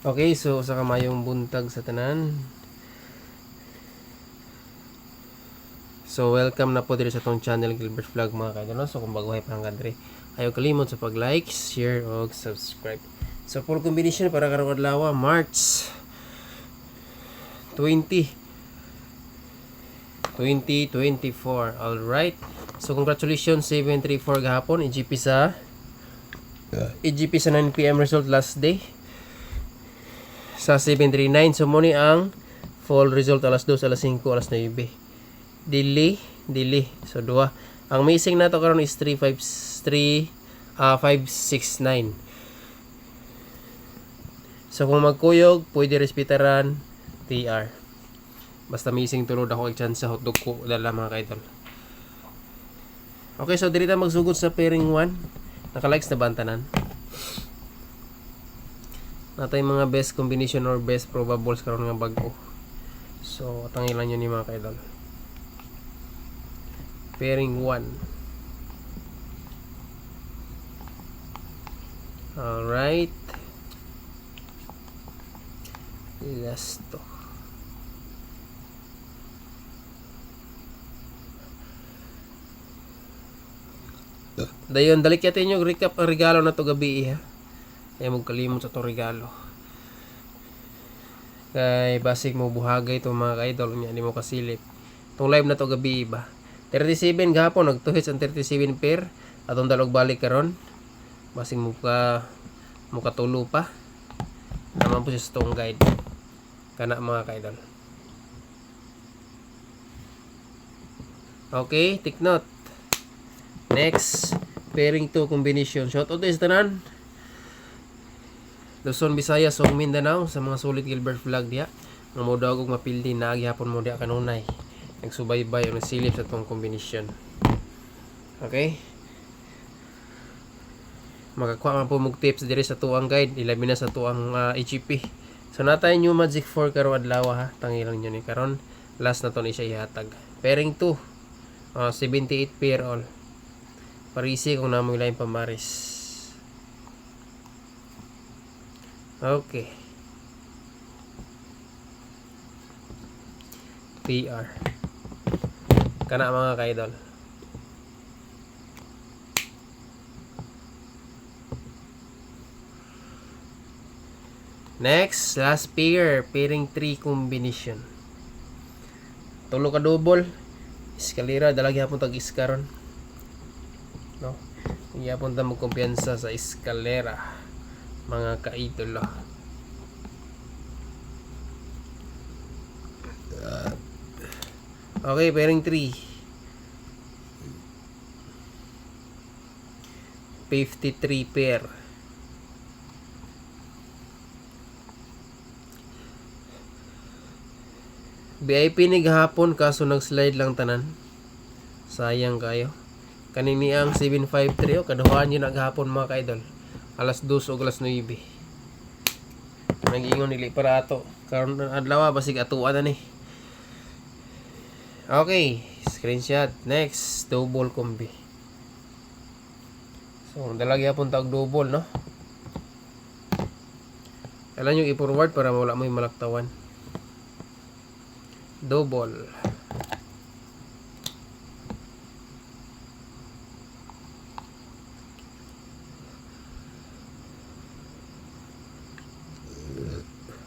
Okay, so sa kamayong buntag sa tanan. So welcome na po diri sa tong channel Gilbert Vlog mga kaidol. So kung baguhay pa hanggang diri, ayaw kalimot sa pag-like, share o subscribe. So full combination para karong adlaw March 20 2024. All right. So congratulations 734 gahapon EGP sa 9 PM result last day. Sa 739 so mo ni ang full result alas 2, alas 5, alas 9. Delay. So duha. Ang missing nato karon is 569. So kung magkuyog, pwede respetaran TR. Basta missing tulod ako chance sa hotdog ko dala mga kaidol. Okay, so dili ta magsugod sa pairing 1. Naka-likes na bantanan. Natay mga best combination or best probables karon nga bag-o. So tangilan yun ni mga kaidol. Pairing 1. Alright. Last to. Dayon, dalik yatin yung recap ang regalo na to gabi ha. Ayaw mo kalimot sa to regalo. Kay basig mo buhagay to mga ka-idol niya, hindi mo kasilip. Itong live na to gabi ba. 37 gahapon, nagtuhits ang 37 pair. Atong dalog balik karon. Basig mo katulo pa. Naman po siya sa tong guide. Kana mga ka-idol. Okay, take note. Next, pairing 2 combination. Shoutout is tanan. Luzon, Visayas, ug Mindanao sa mga sulit Gilbert Vlog diha. Nga mo daw og mapildi na gihapon mo diha kanunay. Nagsubaybay o nagsilip sa tong combination. Okay? Makakuha man po mog tips diri sa tuang guide, ilabi na sa tuang EGP. So natay new Magic 4 karong adlaw ha. Tangi lang yun ni karon. Last na to ni siya ihatag. Pairing 2. 78 pair all. Parisi kung namoy lain pamaris. Okay. PR. Kana mga kaidol. Next, last pair. Pairing 3 combination. Tulo ka double. Eskalera. Dalagi hapon tag-iskaron. No? Iyapon ta mo kumpiyansa sa eskalera. Mga kaidolo. Okay, pairing 3. 53 pair. VIP ni gahapon kaso nag-slide lang tanan. Sayang kayo. Kanini ang 753 kaduhaan yun naghapon mga kaidol. Alas 2 o alas 9. Nag-iingon nili para ato. Karon adlaw basig atuan na ni. Okay, screenshot. Next, double combi. So, dalagi hapon tawag double, no? Kailan yung i-forward para wala mo yung malaktawan. Double.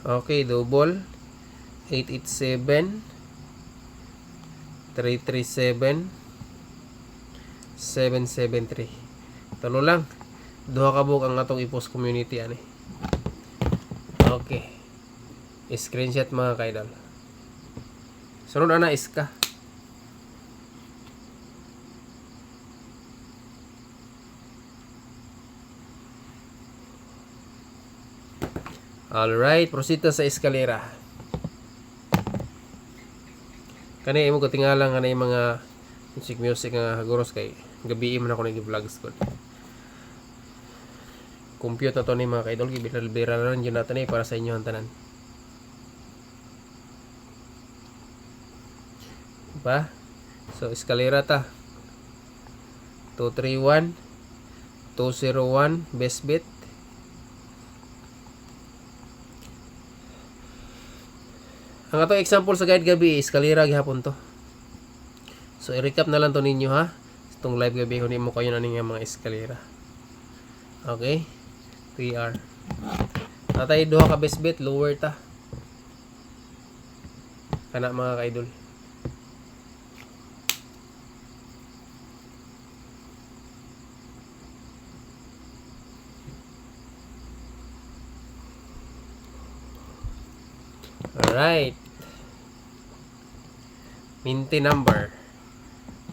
Okay, double. 887 337 773. Talo lang. Duha ka buok ang atong i-post community ani. Okay. Screenshot mga kaidol. Sunod ana iska. Alright, proceed sa eskalera. Kani imo katingala nga na mga music nga haguros kay gabi man ako nag-vlogs ko. Compute na to ni mga kaidol, gibiral-biral ron yun natin para sa inyo ang tanan. Diba? So eskalera ta. 231 201 best bet Ang ato example sa guide gabi is kalira gihapon to. So i-recap na lang to ninyo ha. Itong live gabi kunin mo kayo na nga mga eskalera. Okay? 3R. Natay duha ka best bet lower ta. Kana mga ka-idol. Alright. Minty number.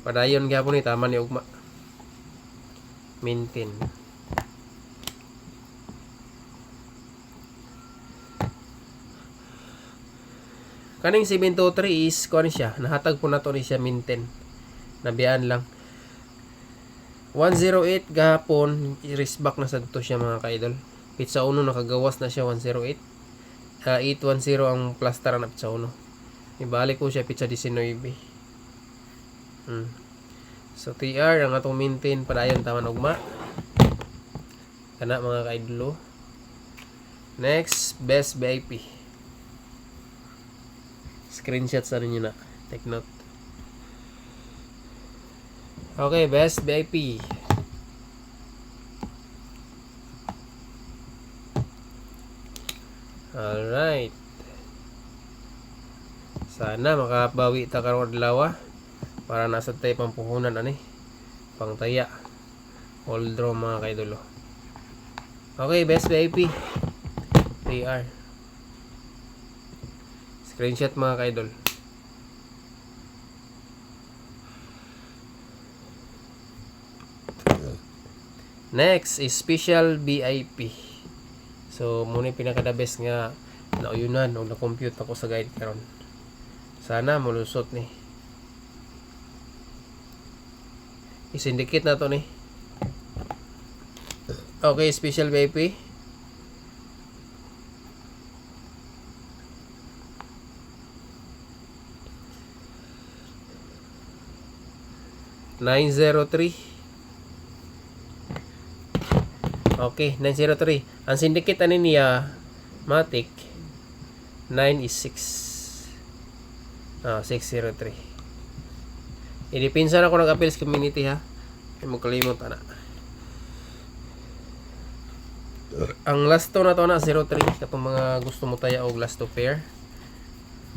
Padayon gyapon ni tama ni ugma. Mintin. Kaning 723 is kuan siya, nahatag po nato ni siya minten. Nabiyaan lang. 108 gahapon, i-risk back na sagto siya mga ka-idol. Pizza 1 nakagawas na siya 108. 810 ang plaster na pizza 1. Ibalik ko siya pizza 19. So TR ang atong minten padayon taman ugma. Kana mga ka-idol. Next, best VIP. Screenshot sa ninyo na. Take note. Okay, best VIP. Alright. Sana makabawi ta karon adlaw para nasa tayo pampuhunan ani. Pangtaya. All draw mga kaidolo. Okay, best VIP. 3R. Screenshot mga kaidol. Next is special VIP. So muna pinaka-the best nga nauyunan o na-compute ako sa guide karon. Sana mulusot ni. Isindicate na to ni. Okay, special VIP. $903. Okay, 903. Ang syndicate ani niya Matic 9 is 6. 603. Idipinsan ako nag-appeal sa community ha. Ay mo kalimot ana. Ang last to na to na 03 katong mga gusto mo taya og last to pair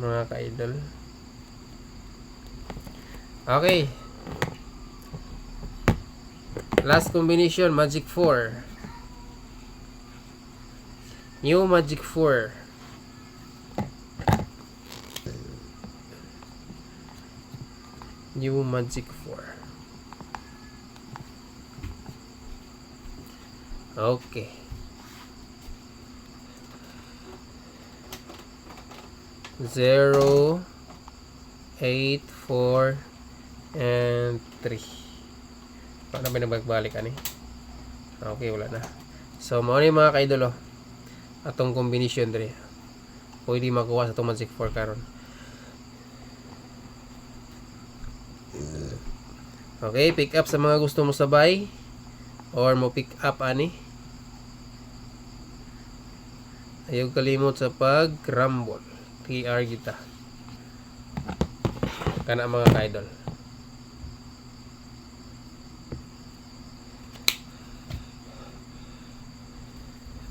mga ka-idol. Okay. Last combination, Magic 4. New Magic 4. New Magic 4. Okay. Zero, 8, 4, and 3. Paano ba nagbalik ani? Okay, wala na. So, mao ni mga kaidolo. Atong combination diri. Pwede makuha sa itong Magic 4 karon. Okay, pick up sa mga gusto mo sabay or mo pick up ani. Ayaw kalimot sa pag-rumble. TR kita. Kana mga kaidol.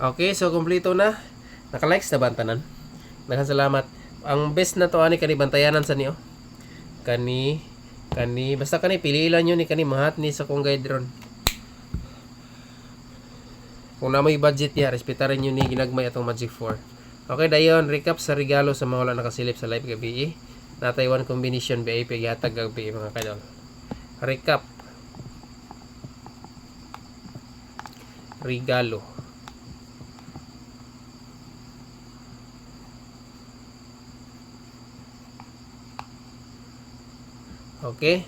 Okay, so kompleto na. Naka-likes na bantanan. Daghang salamat. Ang best na to ani kani bantayanan sa niyo. Kani basta kani pili lang yun ni kani mahat ni sa kong guide ron. Kung na may budget niya, respetarin nyo ni ginagmay atong Magic 4. Okay, dayon recap sa regalo sa mga wala nakasilip sa live gabi. Natay one combination VIP gihatag gabi mga kadol. Recap. Regalo. Okay.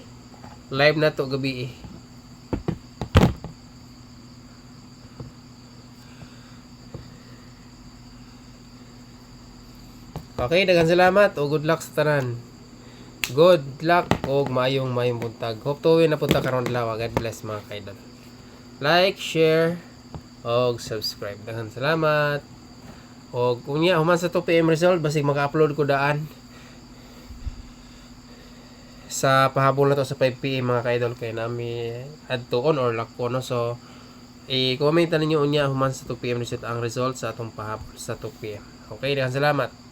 Live na to gabi. Okay, daghang salamat o good luck sa tanan. Good luck o maayong buntag. Hope to win na punta karon adlaw. God bless mga kaidol. Like, share, o subscribe. Daghang salamat. O kung niya human sa 2 PM result basig maka-upload ko daan sa pahabol na to sa 5 PM mga ka-idol kay nami adto on or lock ko no. So i-comment na ninyo unya human sa 2 PM result ang result sa atong pahabol sa 2 PM. Okay, daghang salamat.